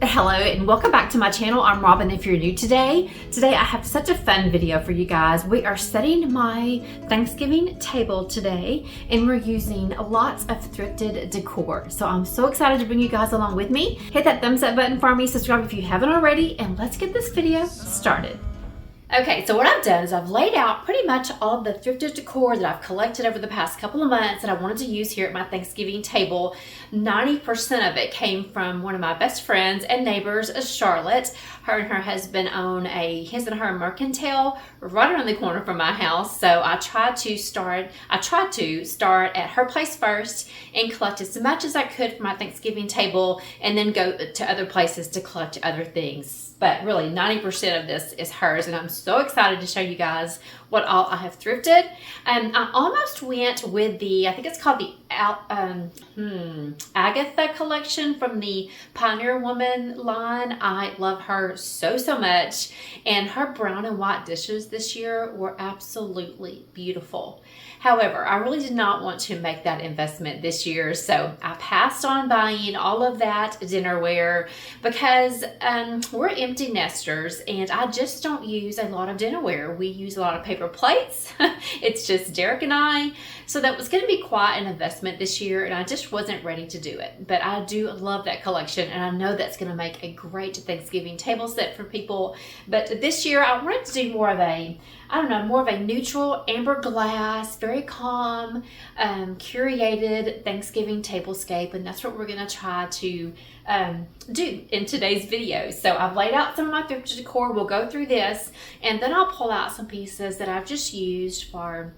Hello and welcome back to my channel. I'm Robin if you're new today. Today I have such a fun video for you guys. We are setting my Thanksgiving table today and we're using lots of thrifted decor. So I'm so excited to bring you guys along with me. Hit that thumbs up button for me, subscribe if you haven't already, and let's get this video started. Okay, so what I've done is I've laid out pretty much all the thrifted decor that I've collected over the past couple of months that I wanted to use here at my Thanksgiving table. 90% of it came from one of my best friends and neighbors, Charlotte. Her and her husband own his and her mercantile right around the corner from my house. So I tried to start at her place first and collect as much as I could for my Thanksgiving table and then go to other places to collect other things. But really 90% of this is hers, and I'm so excited to show you guys what all I have thrifted. I almost went with I think it's called the Agatha collection from the Pioneer Woman line. I love her so much, and her brown and white dishes this year were absolutely beautiful. However, I really did not want to make that investment this year, so I passed on buying all of that dinnerware because we're empty nesters and I just don't use a lot of dinnerware. We use a lot of paper plates. It's just Derek and I. So that was going to be quite an investment this year and I just wasn't ready to do it. But I do love that collection and I know that's going to make a great Thanksgiving table set for people. But this year I wanted to do more of a neutral amber glass, very calm, curated Thanksgiving tablescape, and that's what we're going to try to do in today's video. So I've laid out some of my thrifted decor. We'll go through this, and then I'll pull out some pieces that I've just used for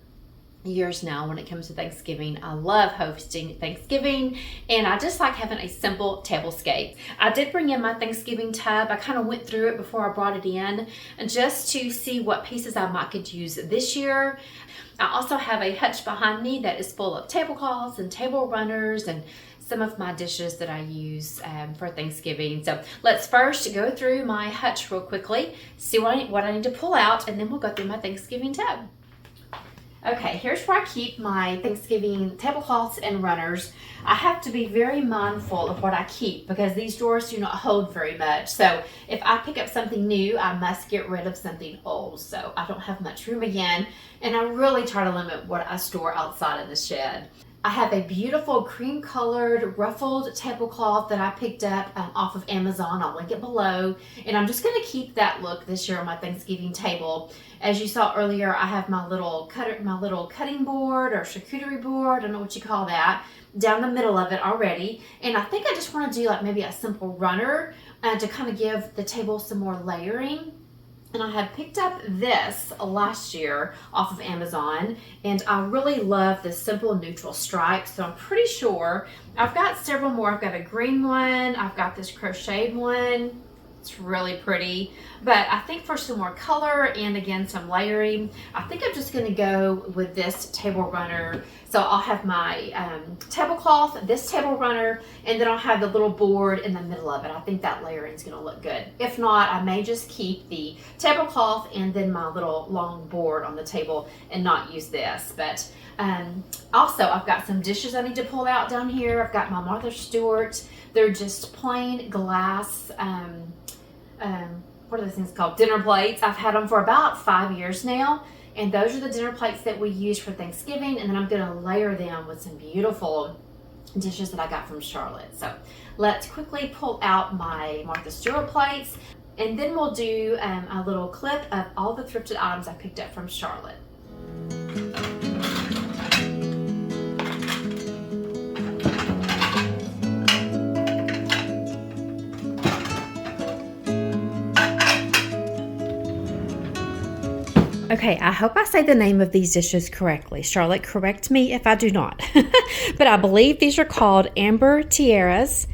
years now when it comes to Thanksgiving. I love hosting Thanksgiving and I just like having a simple tablescape. I did bring in my Thanksgiving tub. I kind of went through it before I brought it in and just to see what pieces I might could use this year. I also have a hutch behind me that is full of tablecloths and table runners and some of my dishes that I use for Thanksgiving. So let's first go through my hutch real quickly, see what I need to pull out, and then we'll go through my Thanksgiving tub. Okay, here's where I keep my Thanksgiving tablecloths and runners. I have to be very mindful of what I keep because these drawers do not hold very much. So if I pick up something new, I must get rid of something old. So I don't have much room again, and I really try to limit what I store outside in the shed. I have a beautiful cream colored ruffled tablecloth that I picked up off of Amazon. I'll link it below. And I'm just going to keep that look this year on my Thanksgiving table. As you saw earlier, I have my little cutting board or charcuterie board, I don't know what you call that, down the middle of it already. And I think I just want to do like maybe a simple runner to kind of give the table some more layering. And I had picked up this last year off of Amazon, and I really love this simple neutral stripe. So I'm pretty sure I've got several more. I've got a green one. I've got this crocheted one. It's really pretty. But I think for some more color and again some layering, I think I'm just going to go with this table runner. So I'll have my tablecloth, this table runner, and then I'll have the little board in the middle of it. I think that layering is going to look good. If not, I may just keep the tablecloth and then my little long board on the table and not use this. But also, I've got some dishes I need to pull out down here. I've got my Martha Stewart. They're just plain glass, what are those things called? Dinner plates. I've had them for about 5 years now. And those are the dinner plates that we use for Thanksgiving. And then I'm going to layer them with some beautiful dishes that I got from Charlotte. So let's quickly pull out my Martha Stewart plates. And then we'll do a little clip of all the thrifted items I picked up from Charlotte. Okay, I hope I say the name of these dishes correctly. Charlotte, correct me if I do not. But I believe these are called Amber Tiaras,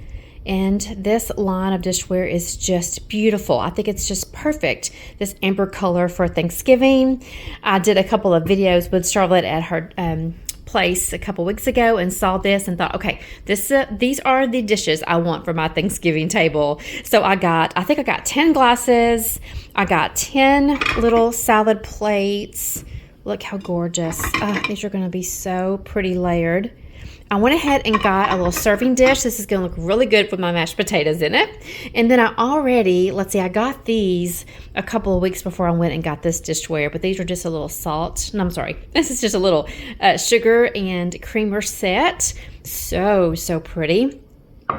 and this line of dishware is just beautiful. I think it's just perfect, this amber color for Thanksgiving. I did a couple of videos with Charlotte at her place a couple weeks ago and saw this and thought, okay, these are the dishes I want for my Thanksgiving table. So I think I got 10 glasses. I got 10 little salad plates. Look how gorgeous. These are going to be so pretty layered. I went ahead and got a little serving dish. This is gonna look really good with my mashed potatoes in it. And then I already, let's see, I got these a couple of weeks before I went and got this dishware, but these are just a little salt. No, I'm sorry. This is just a little sugar and creamer set. So pretty.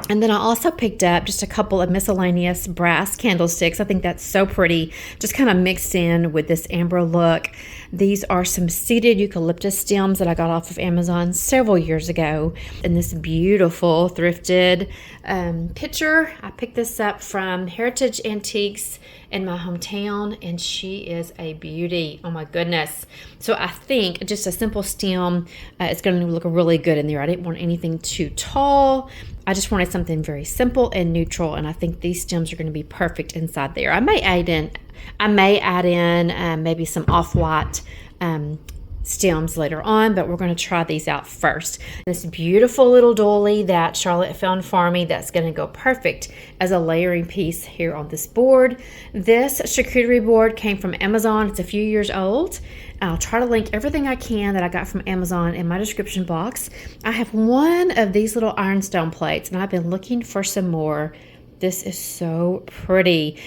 And then I also picked up just a couple of miscellaneous brass candlesticks. I think that's so pretty, just kind of mixed in with this amber look. These are some seeded eucalyptus stems that I got off of Amazon several years ago. And this beautiful thrifted pitcher. I picked this up from Heritage Antiques in my hometown, and she is a beauty. Oh my goodness. So I think just a simple stem is going to look really good in there. I didn't want anything too tall. I just wanted something very simple and neutral, and I think these stems are going to be perfect inside there. I may add in maybe some off-white stems later on, but we're going to try these out first. This beautiful little doily that Charlotte found for me, that's going to go perfect as a layering piece here on this board. This charcuterie board came from Amazon. It's a few years old. I'll try to link everything I can that I got from Amazon in my description box. I have one of these little ironstone plates, and I've been looking for some more. This is so pretty.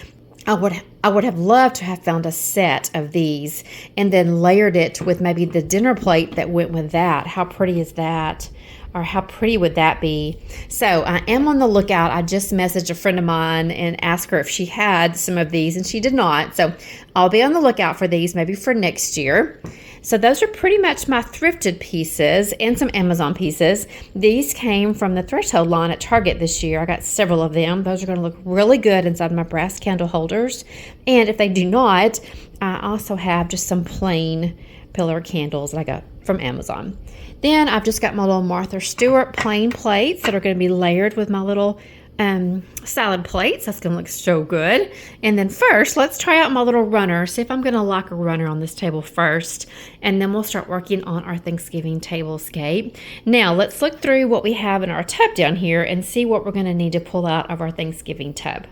I would have loved to have found a set of these and then layered it with maybe the dinner plate that went with that. How pretty is that? Or how pretty would that be? So I am on the lookout. I just messaged a friend of mine and asked her if she had some of these, and she did not. So I'll be on the lookout for these maybe for next year. So those are pretty much my thrifted pieces and some Amazon pieces. These came from the Threshold line at Target this year. I got several of them. Those are going to look really good inside my brass candle holders. And if they do not, I also have just some plain pillar candles that I got from Amazon. Then I've just got my little Martha Stewart plain plates that are going to be layered with my little salad plates. That's going to look so good. And then first, let's try out my little runner. See if I'm going to like a runner on this table first. And then we'll start working on our Thanksgiving Tablescape. Now, let's look through what we have in our tub down here and see what we're going to need to pull out of our Thanksgiving tub.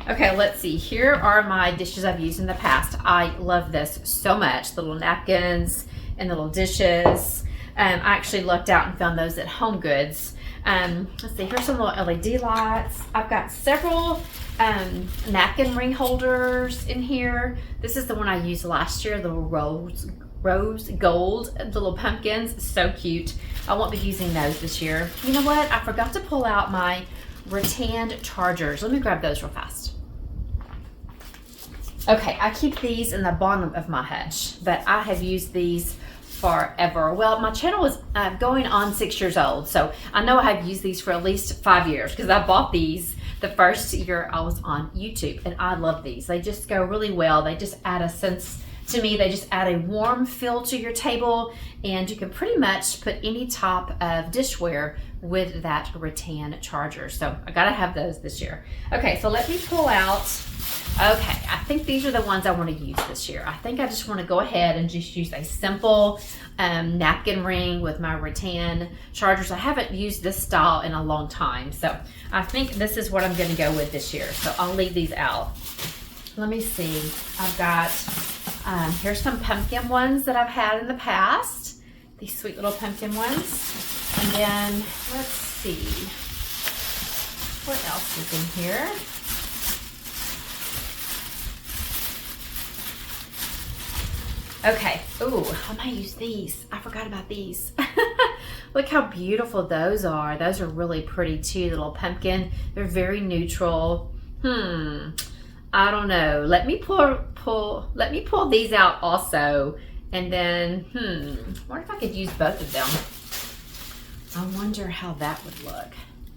Okay, let's see. Here are my dishes I've used in the past. I love this so much. The little napkins and little dishes. I actually looked out and found those at Home Goods. Let's see, here's some little LED lights. I've got several napkin ring holders in here. This is the one I used last year, the rose gold little pumpkins. So cute. I won't be using those this year. You know what? I forgot to pull out my rattan chargers. Let me grab those real fast. Okay, I keep these in the bottom of my hutch, but I have used these forever. Well, my channel is going on 6 years old, so I know I have used these for at least 5 years because I bought these the first year I was on YouTube, and I love these. They just go really well. They just add a sense to me. They just add a warm feel to your table, and you can pretty much put any type of dishware with that rattan charger. So I gotta have those this year. Okay, so let me pull out. Okay, I think these are the ones I want to use this year. I think I just want to go ahead and just use a simple napkin ring with my rattan chargers. I haven't used this style in a long time, so I think this is what I'm going to go with this year. So I'll leave these out. Let me see. I've got, here's some pumpkin ones that I've had in the past. These sweet little pumpkin ones. And then, let's see. What else is in here? Okay, ooh, I might use these. I forgot about these. Look how beautiful those are. Those are really pretty too, the little pumpkin. They're very neutral. I don't know. Let me pull these out also. And then, I wonder if I could use both of them. I wonder how that would look.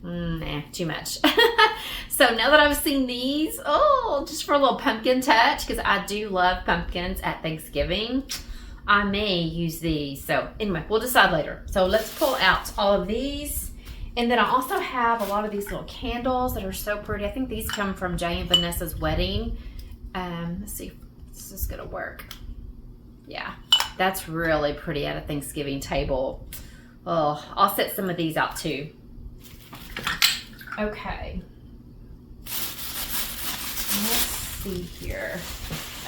Nah, too much. So now that I've seen these, just for a little pumpkin touch, because I do love pumpkins at Thanksgiving, I may use these. So anyway, we'll decide later. So let's pull out all of these. And then I also have a lot of these little candles that are so pretty. I think these come from Jay and Vanessa's wedding. Let's see if this is gonna work. Yeah, that's really pretty at a Thanksgiving table. Oh, I'll set some of these out too. Okay. Let's see here.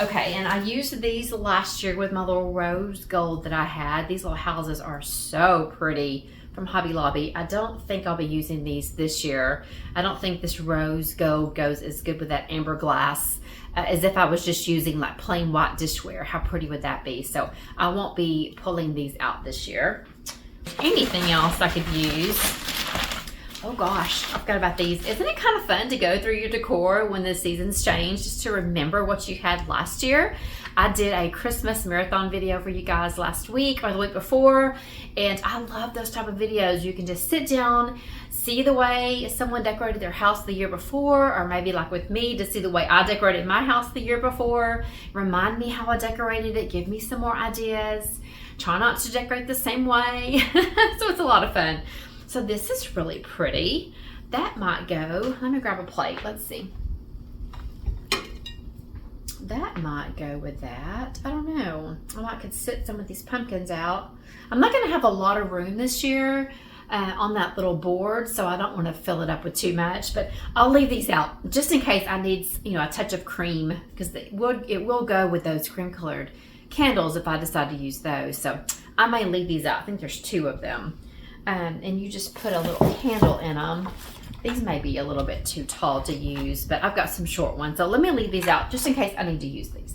Okay, and I used these last year with my little rose gold that I had. These little houses are so pretty from Hobby Lobby. I don't think I'll be using these this year. I don't think this rose gold goes as good with that amber glass as if I was just using like plain white dishware. How pretty would that be? So I won't be pulling these out this year. Anything else I could use? Oh gosh, I forgot about these. Isn't it kind of fun to go through your decor when the seasons change, just to remember what you had last year? I did a Christmas marathon video for you guys last week or the week before, and I love those type of videos. You can just sit down, see the way someone decorated their house the year before, or maybe like with me, to see the way I decorated my house the year before. Remind me how I decorated it, give me some more ideas. Try not to decorate the same way. So it's a lot of fun. So this is really pretty. That might go. Let me grab a plate. Let's see. That might go with that. I don't know. I might could sit some of these pumpkins out. I'm not going to have a lot of room this year on that little board, so I don't want to fill it up with too much, but I'll leave these out just in case I need, you know, a touch of cream, because it will go with those cream colored candles if I decide to use those. So I may leave these out. I think there's 2 of them. And you just put a little candle in them. These may be a little bit too tall to use, but I've got some short ones. So let me leave these out just in case I need to use these.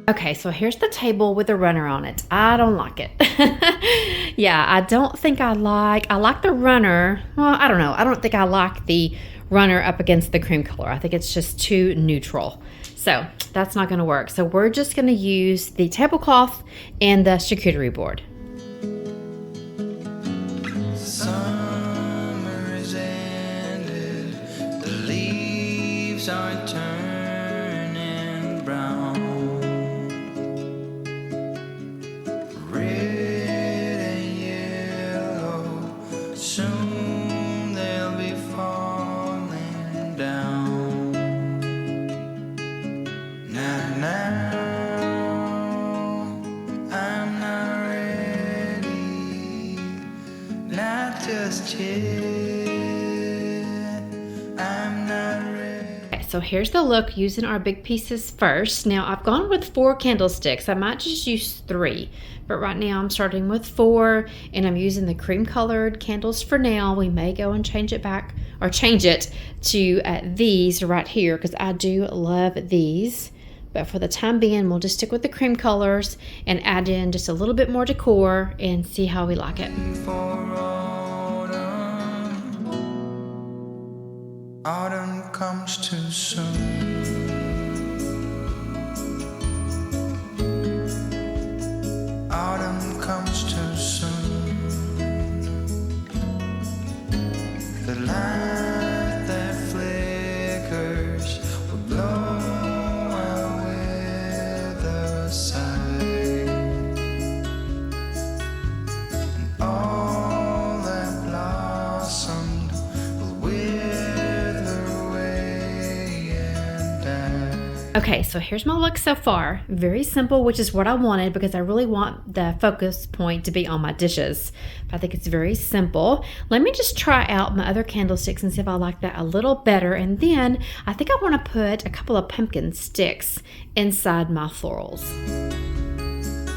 Okay, so here's the table with the runner on it. I don't like it. Yeah, I don't think I like the runner. Well, I don't know. I don't think I like the runner up against the cream color. I think it's just too neutral. So that's not gonna work. So we're just gonna use the tablecloth and the charcuterie board. Summer is ended, the leaves are turning brown. Soon they'll be falling down. Now, I'm not ready, not just yet. I'm not ready. Okay, so here's the look using our big pieces first. Now I've gone with 4 candlesticks. I might just use 3. But right now I'm starting with 4, and I'm using the cream colored candles for now. We may go and change it back, or change it to these right here, because I do love these. But for the time being, we'll just stick with the cream colors and add in just a little bit more decor and see how we like it. Autumn comes too soon. Autumn comes too soon. The light that flickers will blow our weather aside, and all that blossomed will wither away and die. Okay, so here's my look so far. Very simple, which is what I wanted, because I really want the focus point to be on my dishes. But I think it's very simple. Let me just try out my other candlesticks and see if I like that a little better. And then I think I want to put a couple of pumpkin sticks inside my florals.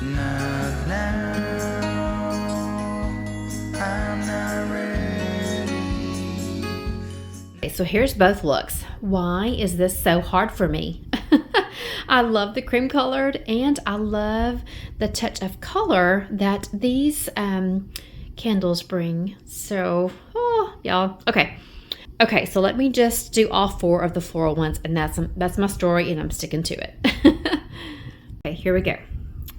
Not now, I'm not ready. Okay, so here's both looks. Why is this so hard for me? I love the cream colored, and I love the touch of color that these candles bring. So, y'all, okay, so let me just do all 4 of the floral ones, and that's my story, and I'm sticking to it. Okay, here we go.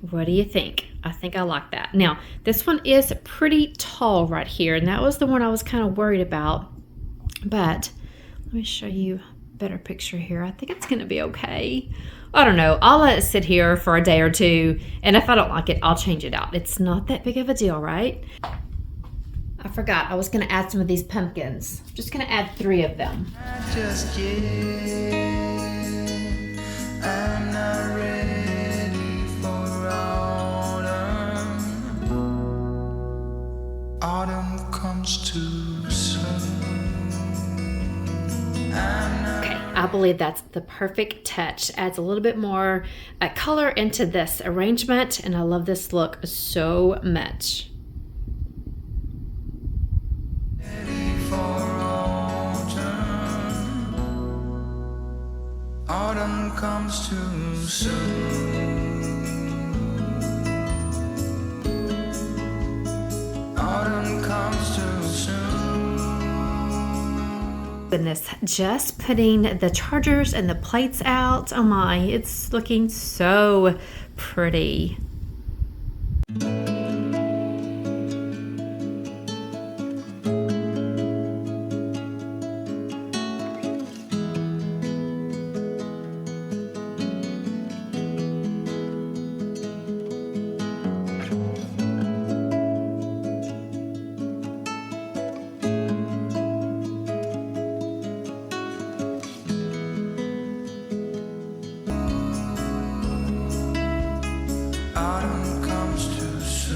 What do you think? I think I like that. Now, this one is pretty tall right here, and that was the one I was kind of worried about, but let me show you a better picture here. I think it's gonna be okay. I don't know. I'll let it sit here for a day or 2, and if I don't like it, I'll change it out. It's not that big of a deal, right? I forgot. I was going to add some of these pumpkins. I'm just going to add 3 of them. Not just yet. I'm not ready for autumn. autumn comes too soon. Okay, I believe that's the perfect touch. Adds a little bit more color into this arrangement, and I love this look so much. Ready for autumn. Autumn comes too soon. Autumn comes too soon. Goodness, just putting the chargers and the plates out. Oh my, it's looking so pretty. Autumn comes too soon.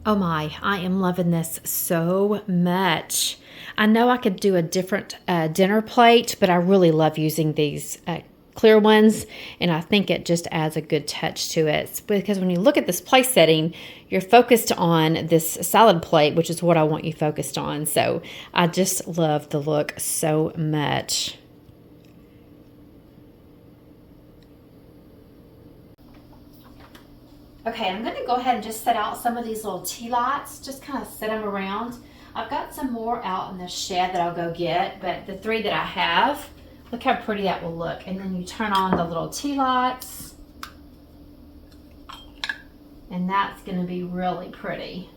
Oh my, I am loving this so much. I know I could do a different dinner plate, but I really love using these clear ones, and I think it just adds a good touch to it, because when you look at this place setting, you're focused on this salad plate, which is what I want you focused on. So I just love the look so much. Okay, I'm going to go ahead and just set out some of these little tea lights, just kind of set them around. I've got some more out in the shed that I'll go get, but the 3 that I have, look how pretty that will look. And then you turn on the little tea lights, and that's going to be really pretty.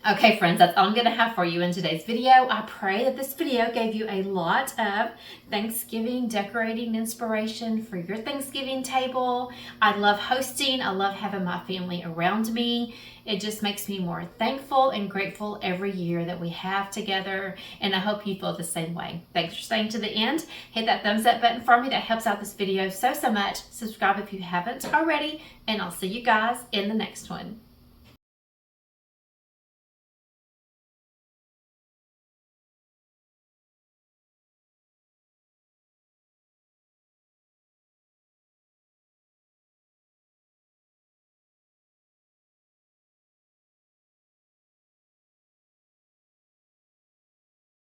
Okay, friends, that's all I'm going to have for you in today's video. I pray that this video gave you a lot of Thanksgiving decorating inspiration for your Thanksgiving table. I love hosting. I love having my family around me. It just makes me more thankful and grateful every year that we have together, and I hope you feel the same way. Thanks for staying to the end. Hit that thumbs up button for me. That helps out this video so much. Subscribe if you haven't already, and I'll see you guys in the next one.